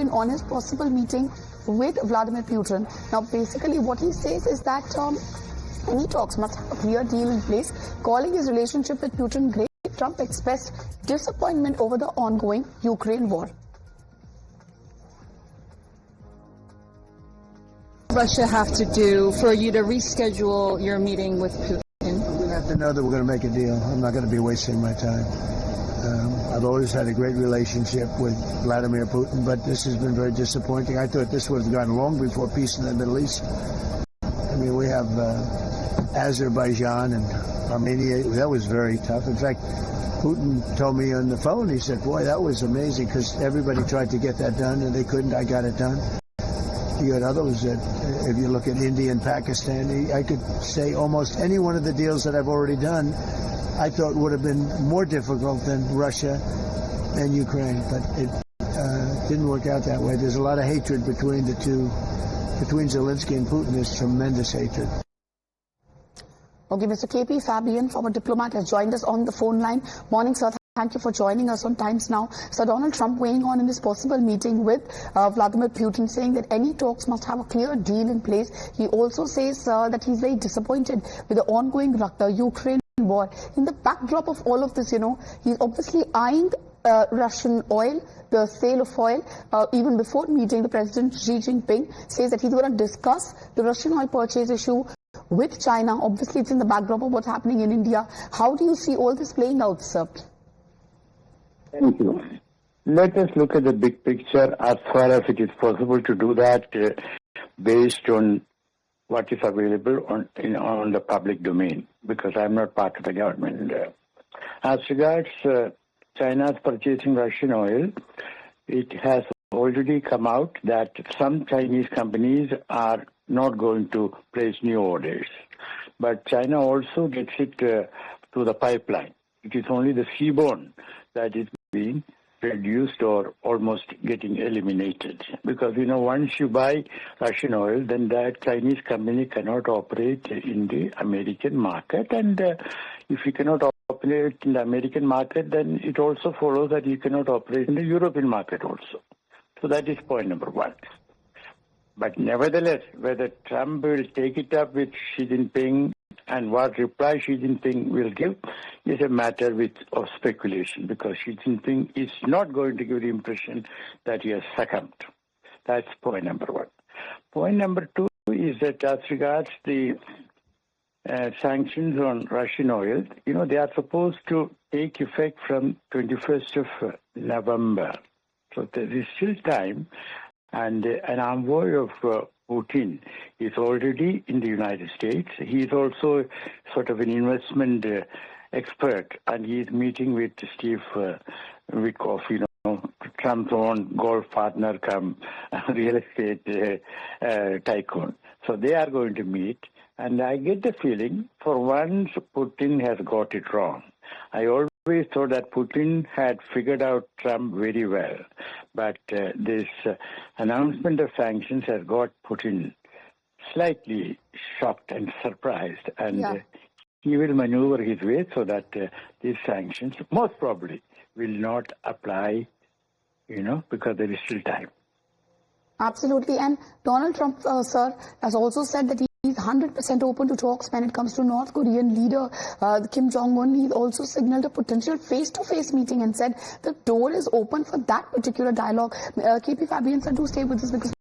Putin on his possible meeting with Vladimir Putin. Now, basically what he says is that any talks must have a clear deal in place. Calling his relationship with Putin great, Trump expressed disappointment over the ongoing Ukraine war. Russia have to do for you to reschedule your meeting with Putin? We have to know that we're going to make a deal. I'm not going to be wasting my time. I've always had a great relationship with Vladimir Putin, but this has been very disappointing. I thought this would have gone long before peace in the Middle East. I mean, we have Azerbaijan and Armenia. That was very tough. In fact, Putin told me on the phone, he said, boy, that was amazing because everybody tried to get that done and they couldn't. I got it done. You had others that, if you look at India and Pakistan, I could say almost any one of the deals that I've already done, I thought would have been more difficult than Russia and Ukraine, but it didn't work out that way. There's a lot of hatred between the two. Between Zelensky and Putin, there's tremendous hatred. Okay, Mr. K.P. Fabian, former diplomat, has joined us on the phone line. Morning, sir. Thank you for joining us on Times Now. Sir, Donald Trump weighing on in this possible meeting with Vladimir Putin, saying that any talks must have a clear deal in place. He also says that he's very disappointed with the ongoing Ukraine war. In the backdrop of all of this, he's obviously eyeing Russian oil, the sale of oil. Even before meeting, the President Xi Jinping says that he's going to discuss the Russian oil purchase issue with China. Obviously, it's in the backdrop of what's happening in India. How do you see all this playing out, sir? Thank you. Let us look at the big picture as far as it is possible to do that based on what is available on the public domain, because I'm not part of the government. As regards China's purchasing Russian oil, it has already come out that some Chinese companies are not going to place new orders. But China also gets it through the pipeline. It is only the seaborne that is being reduced or almost getting eliminated. Because, once you buy Russian oil, then that Chinese company cannot operate in the American market. And if you cannot operate in the American market, then it also follows that you cannot operate in the European market also. So that is point number one. But nevertheless, whether Trump will take it up with Xi Jinping and what reply Xi Jinping will give is a matter of speculation, because Xi Jinping is not going to give the impression that he has succumbed. That's point number one. Point number two is that as regards the sanctions on Russian oil, they are supposed to take effect from 21st of November. So there is still time, and an envoy of Putin is already in the United States. He is also sort of an investment expert, and he is meeting with Steve Witkoff, Trump's own golf partner come real estate tycoon. So they are going to meet, and I get the feeling for once Putin has got it wrong. I always thought that Putin had figured out Trump very well, but this announcement of sanctions has got Putin slightly shocked and surprised, and he will maneuver his way so that these sanctions most probably will not apply, because there is still time. Absolutely. And Donald Trump, sir, has also said that he's 100% open to talks when it comes to North Korean leader Kim Jong-un. He's also signaled a potential face-to-face meeting and said the door is open for that particular dialogue. KP Fabian, sir, do stay with us because